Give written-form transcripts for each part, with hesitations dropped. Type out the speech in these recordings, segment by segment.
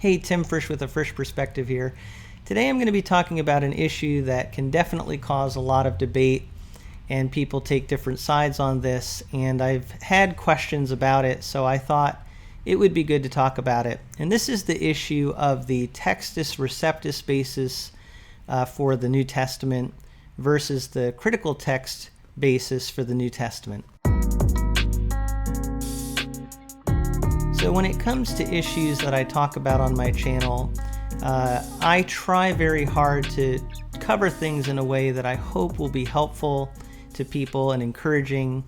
Hey, Tim Frisch with a Frisch Perspective here. Today I'm going to be talking about an issue that can definitely cause a lot of debate, and people take different sides on this, and I've had questions about it, so I thought it would be good to talk about it. And this is the issue of the Textus Receptus basis for the New Testament versus the critical text basis for the New Testament. So when it comes to issues that I talk about on my channel, I try very hard to cover things in a way that I hope will be helpful to people and encouraging.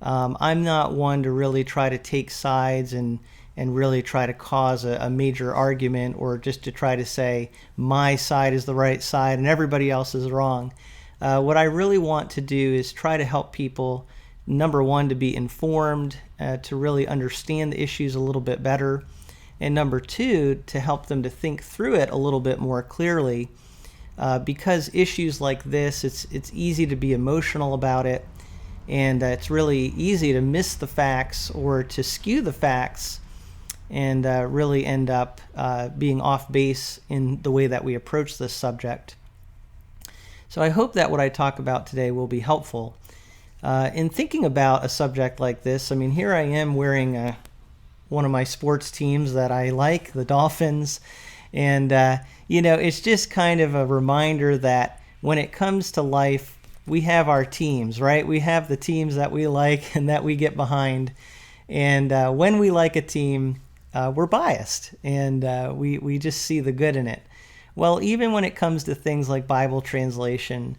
I'm not one to really try to take sides and really try to cause a major argument, or just to try to say my side is the right side and everybody else is wrong. What I really want to do is try to help people, number one, to be informed, to really understand the issues a little bit better, and number two, to help them to think through it a little bit more clearly, because issues like this, it's easy to be emotional about it, and it's really easy to miss the facts or to skew the facts and really end up being off base in the way that we approach this subject. So I hope that what I talk about today will be helpful. In thinking about a subject like this, I mean, here I am wearing one of my sports teams that I like, the Dolphins, and it's just kind of a reminder that when it comes to life, we have our teams, right? We have the teams that we like and that we get behind, and when we like a team, we're biased, and we just see the good in it. Well, even when it comes to things like Bible translation,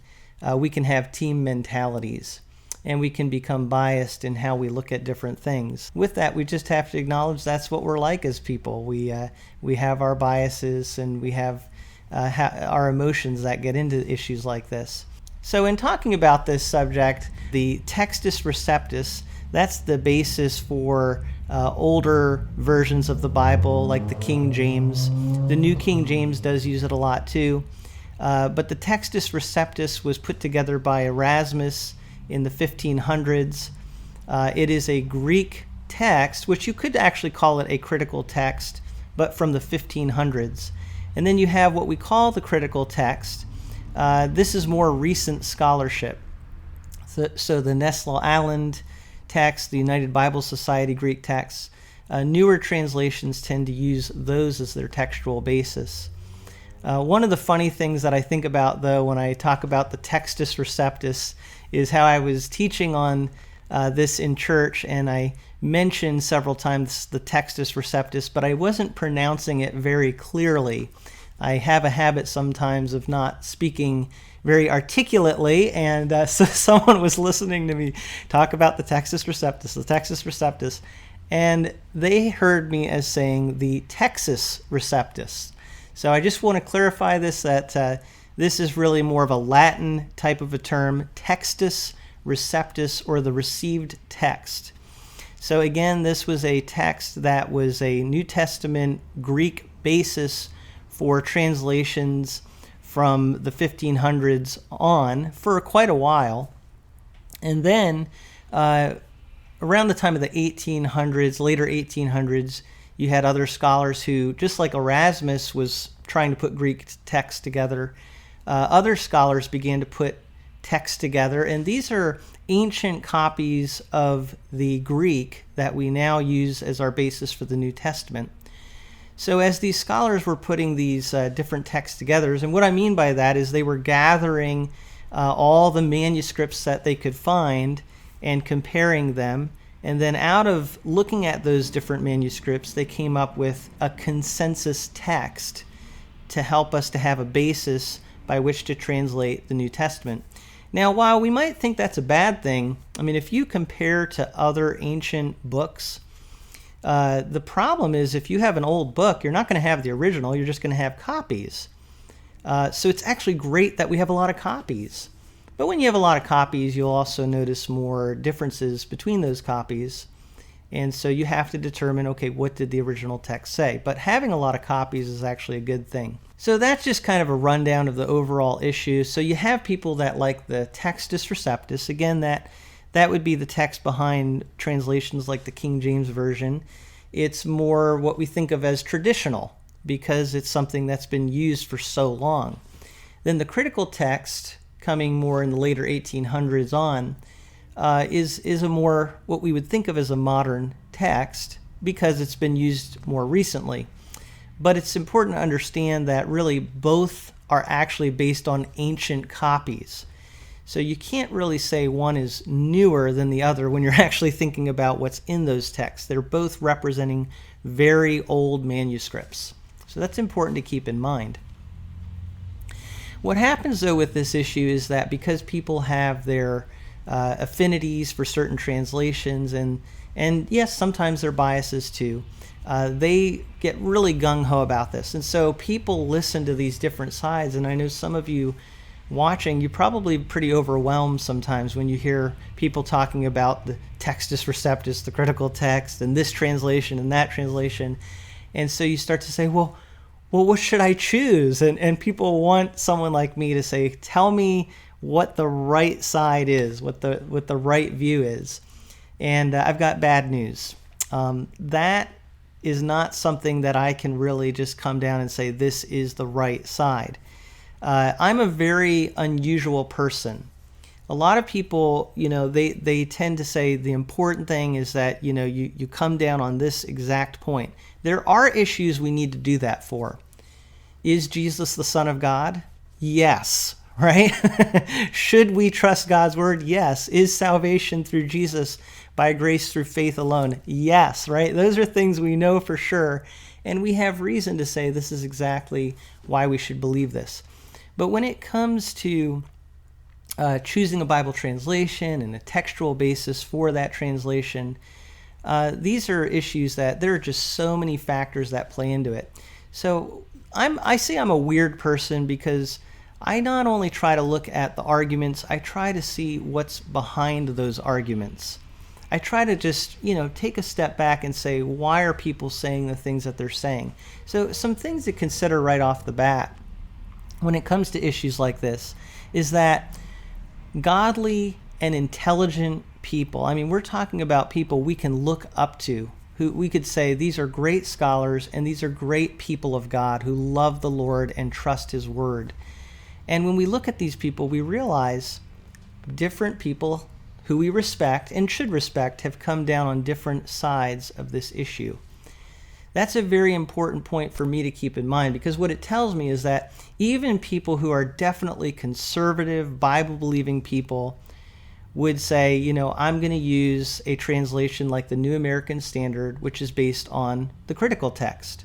we can have team mentalities, and we can become biased in how we look at different things. With that, we just have to acknowledge that's what we're like as people. We have our biases, and we have our emotions that get into issues like this. So in talking about this subject, the Textus Receptus, that's the basis for older versions of the Bible, like the King James. The New King James does use it a lot too. But the Textus Receptus was put together by Erasmus in the 1500s. It is a Greek text, which you could actually call it a critical text, but from the 1500s. And then you have what we call the critical text. This is more recent scholarship. So the Nestle-Aland text, the United Bible Society Greek texts, newer translations tend to use those as their textual basis. One of the funny things that I think about, though, when I talk about the Textus Receptus is how I was teaching on this in church, and I mentioned several times the Textus Receptus, but I wasn't pronouncing it very clearly. I have a habit sometimes of not speaking very articulately, and so someone was listening to me talk about the Textus Receptus, and they heard me as saying the Textus Receptus. So I just want to clarify this, that this is really more of a Latin type of a term, Textus Receptus, or the received text. So again, this was a text that was a New Testament Greek basis for translations from the 1500s on for quite a while. And then around the time of the 1800s, later 1800s, you had other scholars who, just like Erasmus was trying to put Greek texts together, other scholars began to put texts together, and these are ancient copies of the Greek that we now use as our basis for the New Testament. So as these scholars were putting these different texts together, and what I mean by that is they were gathering all the manuscripts that they could find and comparing them, and then out of looking at those different manuscripts, they came up with a consensus text to help us to have a basis by which to translate the New Testament. Now, while we might think that's a bad thing, I mean, if you compare to other ancient books, the problem is if you have an old book, you're not going to have the original, you're just going to have copies. So it's actually great that we have a lot of copies. But when you have a lot of copies, you'll also notice more differences between those copies. And so you have to determine, okay, what did the original text say? But having a lot of copies is actually a good thing. So that's just kind of a rundown of the overall issue. So you have people that like the Textus Receptus. Again, that would be the text behind translations like the King James Version. It's more what we think of as traditional. because it's something that's been used for so long. Then the critical text, coming more in the later 1800s on, is a more what we would think of as a modern text because it's been used more recently. But it's important to understand that really both are actually based on ancient copies. So you can't really say one is newer than the other when you're actually thinking about what's in those texts. They're both representing very old manuscripts. So that's important to keep in mind. What happens, though, with this issue is that because people have their affinities for certain translations, and yes, sometimes their biases too, they get really gung-ho about this. And so people listen to these different sides, and I know some of you watching, you're probably pretty overwhelmed sometimes when you hear people talking about the Textus Receptus, the critical text, and this translation and that translation. And so you start to say, well, what should I choose? And people want someone like me to say, tell me what the right side is, what the right view is. And I've got bad news. That is not something that I can really just come down and say, this is the right side. I'm a very unusual person. A lot of people, they tend to say the important thing is that, you come down on this exact point. There are issues we need to do that for. Is Jesus the Son of God? Yes, right? Should we trust God's word? Yes. Is salvation through Jesus by grace through faith alone? Yes, right? Those are things we know for sure, and we have reason to say this is exactly why we should believe this. But when it comes to choosing a Bible translation and a textual basis for that translation, these are issues that there are just so many factors that play into it. So I say I'm a weird person because I not only try to look at the arguments, I try to see what's behind those arguments. I try to just, take a step back and say, why are people saying the things that they're saying? So some things to consider right off the bat when it comes to issues like this is that godly and intelligent people, we're talking about people we can look up to, who we could say these are great scholars and these are great people of God who love the Lord and trust His word. And when we look at these people, we realize different people who we respect and should respect have come down on different sides of this issue. That's a very important point for me to keep in mind, because what it tells me is that even people who are definitely conservative, Bible-believing people would say, I'm going to use a translation like the New American Standard, which is based on the critical text.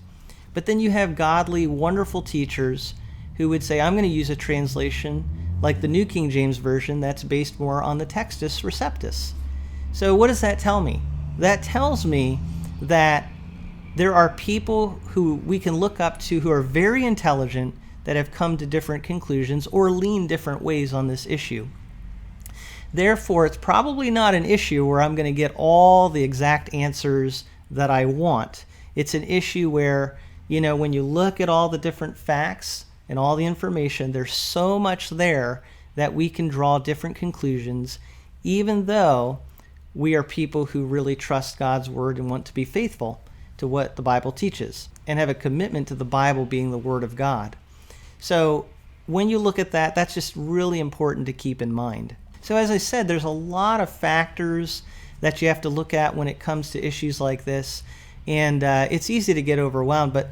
But then you have godly, wonderful teachers who would say, I'm going to use a translation like the New King James Version that's based more on the Textus Receptus. So what does that tell me? That tells me that there are people who we can look up to who are very intelligent that have come to different conclusions or lean different ways on this issue. Therefore, it's probably not an issue where I'm going to get all the exact answers that I want. It's an issue where, when you look at all the different facts and all the information, there's so much there that we can draw different conclusions, even though we are people who really trust God's word and want to be faithful to what the Bible teaches and have a commitment to the Bible being the word of God. So when you look at that, that's just really important to keep in mind. So as I said, there's a lot of factors that you have to look at when it comes to issues like this. And it's easy to get overwhelmed. But,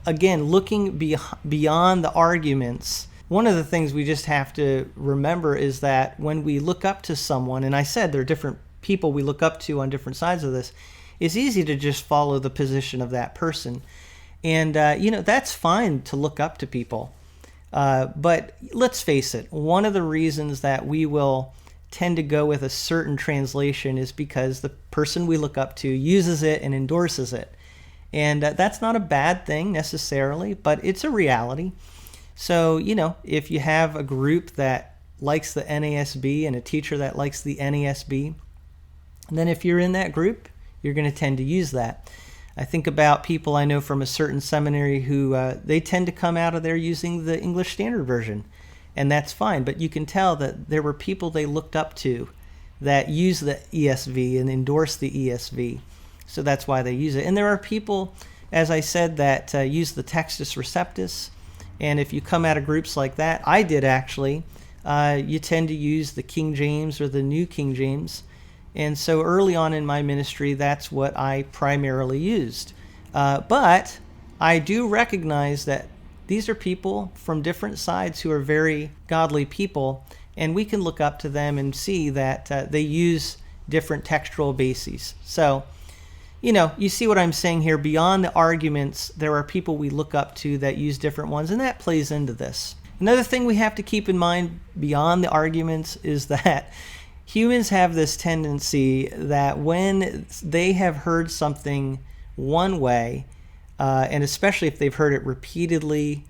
again, looking beyond the arguments, one of the things we just have to remember is that when we look up to someone, and I said there are different people we look up to on different sides of this, it's easy to just follow the position of that person. And, that's fine to look up to people. But let's face it, one of the reasons that we will tend to go with a certain translation is because the person we look up to uses it and endorses it. And that's not a bad thing necessarily, but it's a reality. So, if you have a group that likes the NASB and a teacher that likes the NASB, then if you're in that group, you're going to tend to use that. I think about people I know from a certain seminary who they tend to come out of there using the English Standard Version. And that's fine, but you can tell that there were people they looked up to that use the ESV and endorse the ESV. So that's why they use it. And there are people as I said, that use the Textus Receptus. And if you come out of groups like that, I did actually, you tend to use the King James or the New King James. And so early on in my ministry, that's what I primarily used. But I do recognize that these are people from different sides who are very godly people, and we can look up to them and see that they use different textual bases. So, you see what I'm saying here. Beyond the arguments, there are people we look up to that use different ones, and that plays into this. Another thing we have to keep in mind beyond the arguments is that humans have this tendency that when they have heard something one way, and especially if they've heard it repeatedly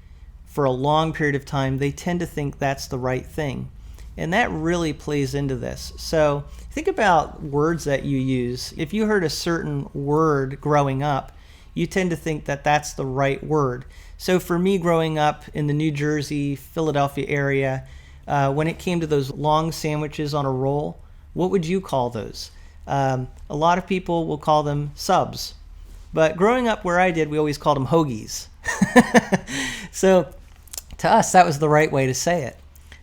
for a long period of time, they tend to think that's the right thing. And that really plays into this. So think about words that you use. If you heard a certain word growing up, you tend to think that that's the right word. So for me, growing up in the New Jersey, Philadelphia area, when it came to those long sandwiches on a roll, what would you call those? A lot of people will call them subs. But growing up where I did, we always called them hoagies. So to us, that was the right way to say it.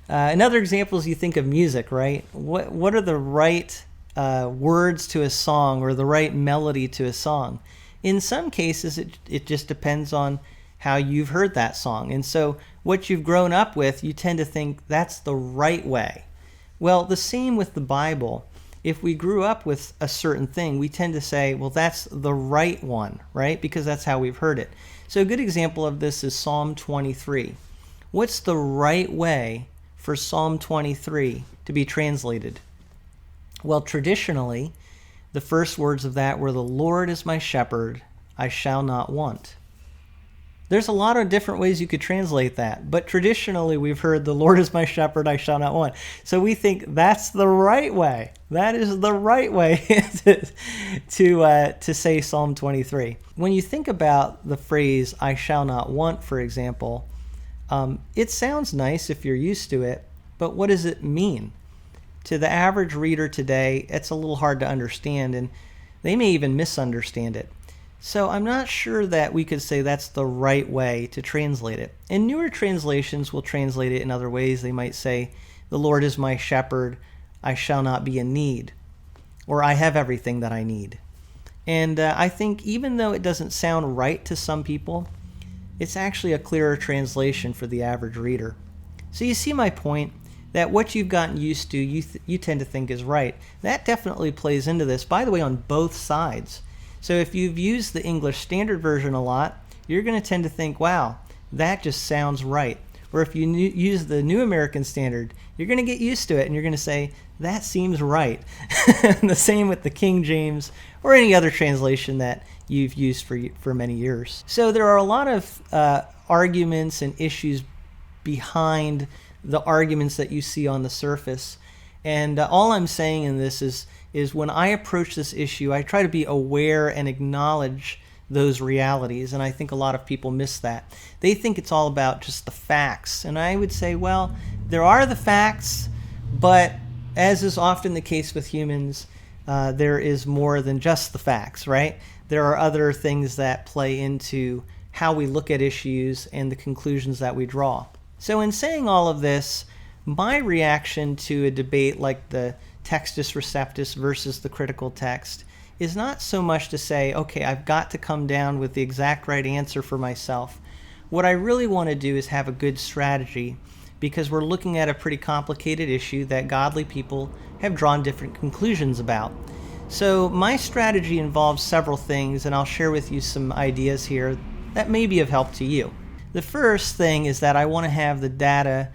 Another example is you think of music, right? What are the right words to a song or the right melody to a song? In some cases, it just depends on how you've heard that song. And so what you've grown up with, you tend to think that's the right way. Well, the same with the Bible. If we grew up with a certain thing, we tend to say, well, that's the right one, right? Because that's how we've heard it. So a good example of this is Psalm 23. What's the right way for Psalm 23 to be translated? Well, traditionally, the first words of that were, "The Lord is my shepherd, I shall not want." There's a lot of different ways you could translate that, but traditionally we've heard, "The Lord is my shepherd, I shall not want." So we think that's the right way. That is the right way to say Psalm 23. When you think about the phrase "I shall not want," for example, it sounds nice if you're used to it, but what does it mean? To the average reader today, it's a little hard to understand, and they may even misunderstand it. So I'm not sure that we could say that's the right way to translate it. And newer translations will translate it in other ways. They might say, "The Lord is my shepherd, I shall not be in need," or "I have everything that I need." And I think even though it doesn't sound right to some people, it's actually a clearer translation for the average reader. So you see my point, that what you've gotten used to, you tend to think is right. That definitely plays into this, by the way, on both sides. So if you've used the English Standard Version a lot, you're going to tend to think, wow, that just sounds right. Or if you use the New American Standard, you're going to get used to it and you're going to say, that seems right. And the same with the King James or any other translation that you've used for many years. So there are a lot of arguments and issues behind the arguments that you see on the surface. And all I'm saying in this is when I approach this issue, I try to be aware and acknowledge those realities, and I think a lot of people miss that. They think it's all about just the facts, and I would say, well, there are the facts, but as is often the case with humans, there is more than just the facts, right? There are other things that play into how we look at issues and the conclusions that we draw. So in saying all of this, my reaction to a debate like the Textus Receptus versus the critical text is not so much to say, okay, I've got to come down with the exact right answer for myself. What I really want to do is have a good strategy, because we're looking at a pretty complicated issue that godly people have drawn different conclusions about. So my strategy involves several things, and I'll share with you some ideas here that may be of help to you. The first thing is that I want to have the data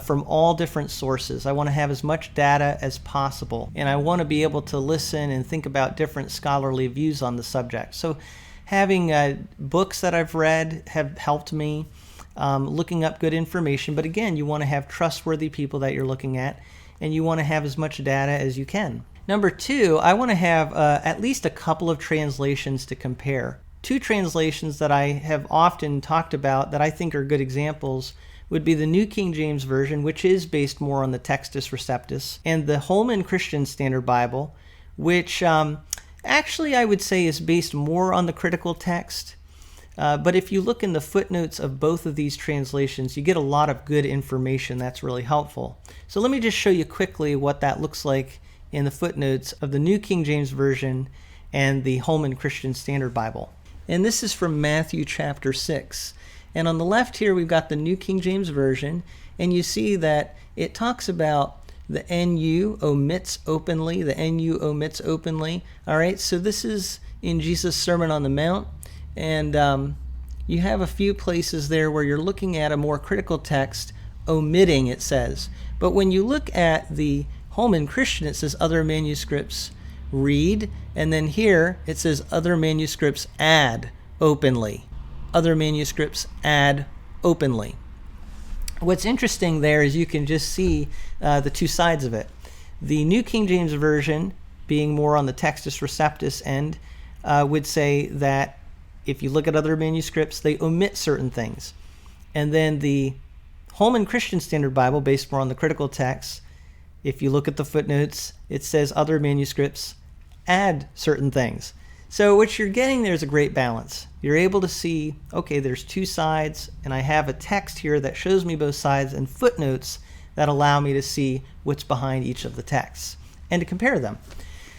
from all different sources. I want to have as much data as possible, and I want to be able to listen and think about different scholarly views on the subject. So having books that I've read have helped me, looking up good information, but again, you want to have trustworthy people that you're looking at, and you want to have as much data as you can. Number two, I want to have at least a couple of translations to compare. Two translations that I have often talked about that I think are good examples would be the New King James Version, which is based more on the Textus Receptus, and the Holman Christian Standard Bible, which actually I would say is based more on the critical text. But if you look in the footnotes of both of these translations, you get a lot of good information that's really helpful. So let me just show you quickly what that looks like in the footnotes of the New King James Version and the Holman Christian Standard Bible. And this is from Matthew chapter 6. And on the left here, we've got the New King James Version, and you see that it talks about the NU omits openly, the NU omits openly. All right, so this is in Jesus' Sermon on the Mount, and you have a few places there where you're looking at a more critical text, omitting, it says. But when you look at the Holman Christian, it says other manuscripts read, and then here it says other manuscripts add openly. Other manuscripts add openly. What's interesting there is you can just see the two sides of it. The New King James Version, being more on the Textus Receptus end, would say that if you look at other manuscripts, they omit certain things. And then the Holman Christian Standard Bible, based more on the critical text, if you look at the footnotes, it says other manuscripts add certain things. So what you're getting there is a great balance. You're able to see, okay, there's two sides, and I have a text here that shows me both sides and footnotes that allow me to see what's behind each of the texts and to compare them.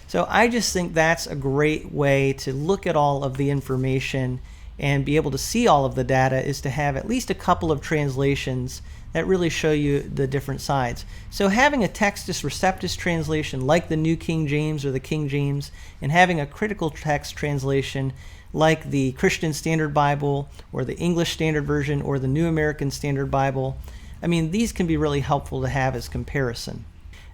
So I just think that's a great way to look at all of the information and be able to see all of the data, is to have at least a couple of translations that really show you the different sides. So having a Textus Receptus translation like the New King James or the King James, and having a critical text translation like the Christian Standard Bible or the English Standard Version or the New American Standard Bible, I mean, these can be really helpful to have as comparison.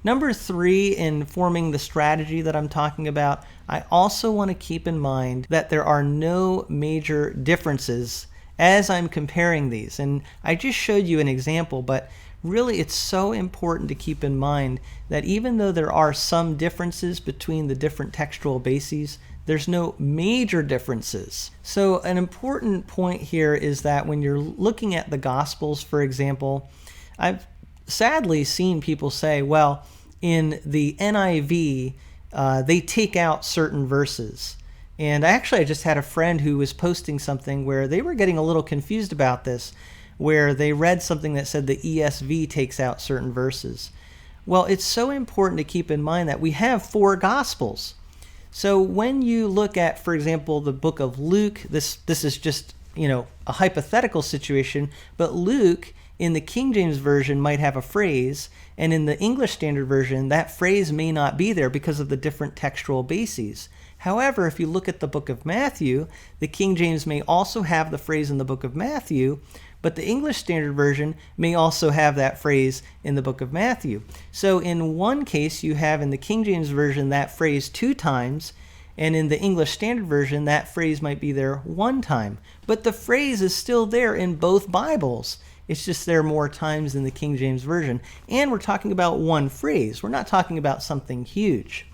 Number 3, in forming the strategy that I'm talking about, I also want to keep in mind that there are no major differences as I'm comparing these. And I just showed you an example, but really it's so important to keep in mind that even though there are some differences between the different textual bases, there's no major differences. So an important point here is that when you're looking at the Gospels, for example, I've sadly seen people say, well, in the NIV, they take out certain verses. And actually, I just had a friend who was posting something where they were getting a little confused about this, where they read something that said the ESV takes out certain verses. Well, it's so important to keep in mind that we have 4 Gospels. So when you look at, for example, the book of Luke, this is just, a hypothetical situation, but Luke in the King James Version might have a phrase, and in the English Standard Version, that phrase may not be there because of the different textual bases. However, if you look at the book of Matthew, the King James may also have the phrase in the book of Matthew, but the English Standard Version may also have that phrase in the book of Matthew. So in one case, you have in the King James Version that phrase 2 times, and in the English Standard Version, that phrase might be there 1 time. But the phrase is still there in both Bibles. It's just there more times in the King James Version. And we're talking about one phrase. We're not talking about something huge.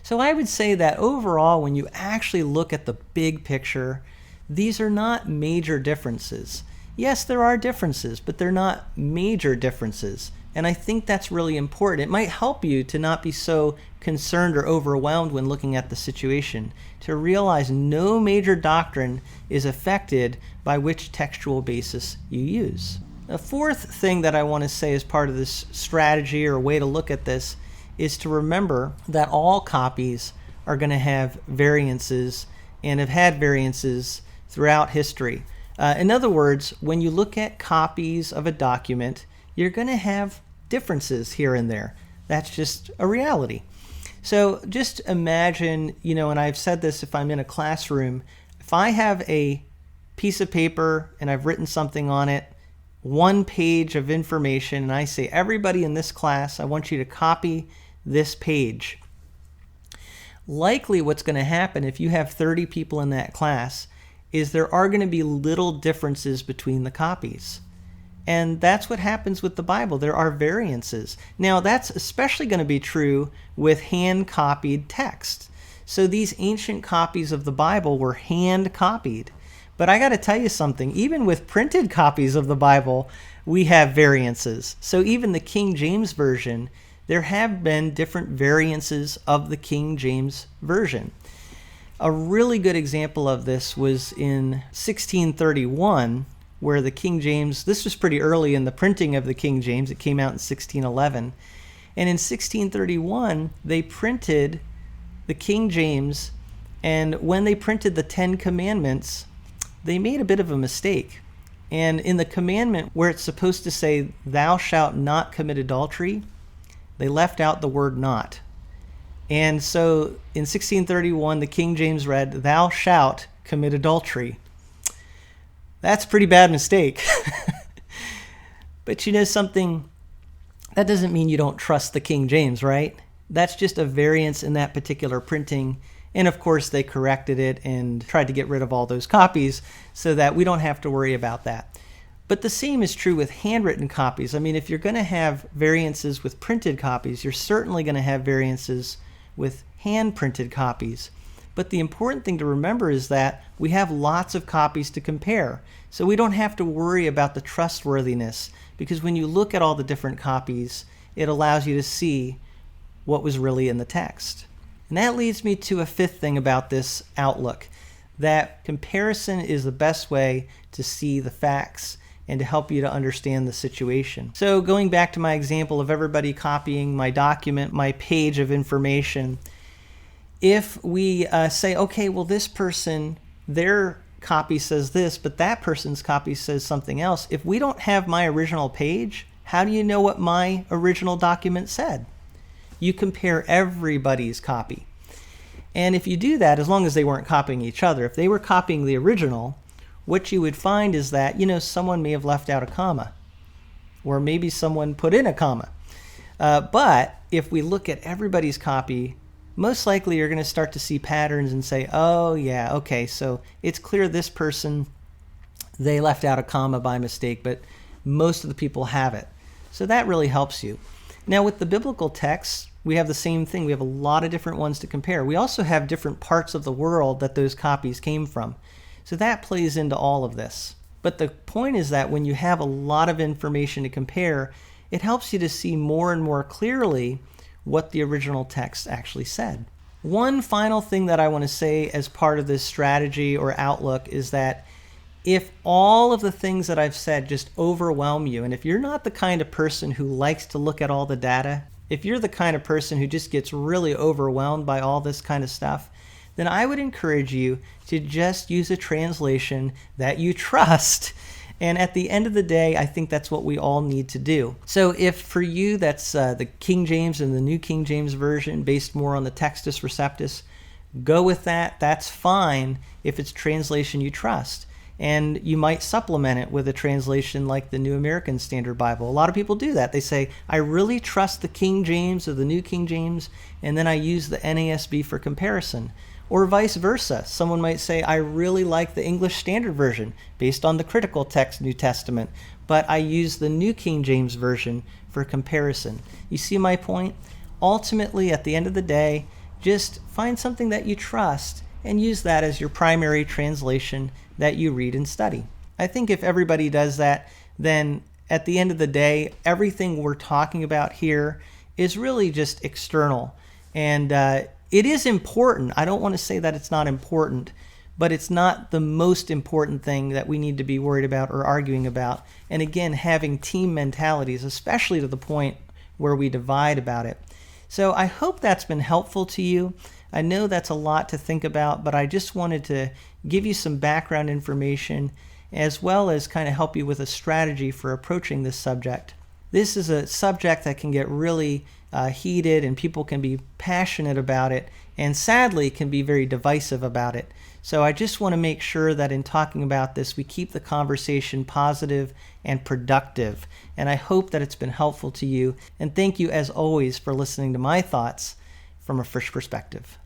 So I would say that overall, when you actually look at the big picture, these are not major differences. Yes, there are differences, but they're not major differences. And I think that's really important. It might help you to not be so concerned or overwhelmed when looking at the situation, to realize no major doctrine is affected by which textual basis you use. The fourth thing that I want to say as part of this strategy or way to look at this is to remember that all copies are going to have variances and have had variances throughout history. In other words, when you look at copies of a document, you're going to have differences here and there. That's just a reality. So just imagine, and I've said this if I'm in a classroom, if I have a piece of paper and I've written something on it, 1 page of information, and I say, everybody in this class, I want you to copy this page. Likely what's going to happen if you have 30 people in that class is there are going to be little differences between the copies. And that's what happens with the Bible. There are variances. Now, that's especially going to be true with hand-copied text. So these ancient copies of the Bible were hand-copied. But I got to tell you something. Even with printed copies of the Bible, we have variances. So even the King James Version, there have been different variances of the King James Version. A really good example of this was in 1631, where the King James, this was pretty early in the printing of the King James, it came out in 1611, and in 1631 they printed the King James, and when they printed the 10 Commandments, they made a bit of a mistake. And in the commandment where it's supposed to say, "Thou shalt not commit adultery," they left out the word "not." And so in 1631, the King James read, "Thou shalt commit adultery." That's a pretty bad mistake. But you know something? That doesn't mean you don't trust the King James, right? That's just a variance in that particular printing. And of course, they corrected it and tried to get rid of all those copies so that we don't have to worry about that. But the same is true with handwritten copies. I mean, if you're going to have variances with printed copies, you're certainly going to have variances with hand-printed copies. But the important thing to remember is that we have lots of copies to compare. So we don't have to worry about the trustworthiness, because when you look at all the different copies, it allows you to see what was really in the text. And that leads me to a fifth thing about this outlook, that comparison is the best way to see the facts and to help you to understand the situation. So going back to my example of everybody copying my document, my page of information, if we say, okay, well, this person, their copy says this, but that person's copy says something else, if we don't have my original page, how do you know what my original document said? You compare everybody's copy. And if you do that, as long as they weren't copying each other, if they were copying the original, what you would find is that, someone may have left out a comma, or maybe someone put in a comma. But if we look at everybody's copy, most likely you're going to start to see patterns and say, oh yeah, okay, so it's clear this person, they left out a comma by mistake, but most of the people have it. So that really helps you. Now with the biblical texts, we have the same thing. We have a lot of different ones to compare. We also have different parts of the world that those copies came from. So that plays into all of this. But the point is that when you have a lot of information to compare, it helps you to see more and more clearly what the original text actually said. One final thing that I want to say as part of this strategy or outlook is that if all of the things that I've said just overwhelm you, and if you're not the kind of person who likes to look at all the data, if you're the kind of person who just gets really overwhelmed by all this kind of stuff, then I would encourage you to just use a translation that you trust. And at the end of the day, I think that's what we all need to do. So if for you that's the King James and the New King James Version based more on the Textus Receptus, go with that. That's fine if it's translation you trust. And you might supplement it with a translation like the New American Standard Bible. A lot of people do that. They say, I really trust the King James or the New King James, and then I use the NASB for comparison. Or vice versa. Someone might say, I really like the English Standard Version based on the critical text New Testament, but I use the New King James Version for comparison. You see my point? Ultimately, at the end of the day, just find something that you trust and use that as your primary translation that you read and study. I think if everybody does that, then at the end of the day, everything we're talking about here is really just external. And it is important. I don't want to say that it's not important, but it's not the most important thing that we need to be worried about or arguing about. And again, having team mentalities, especially to the point where we divide about it. So I hope that's been helpful to you. I know that's a lot to think about, but I just wanted to give you some background information as well as kind of help you with a strategy for approaching this subject. This is a subject that can get really heated, and people can be passionate about it, and sadly can be very divisive about it. So I just want to make sure that in talking about this, we keep the conversation positive and productive. And I hope that it's been helpful to you. And thank you, as always, for listening to my thoughts from a fresh perspective.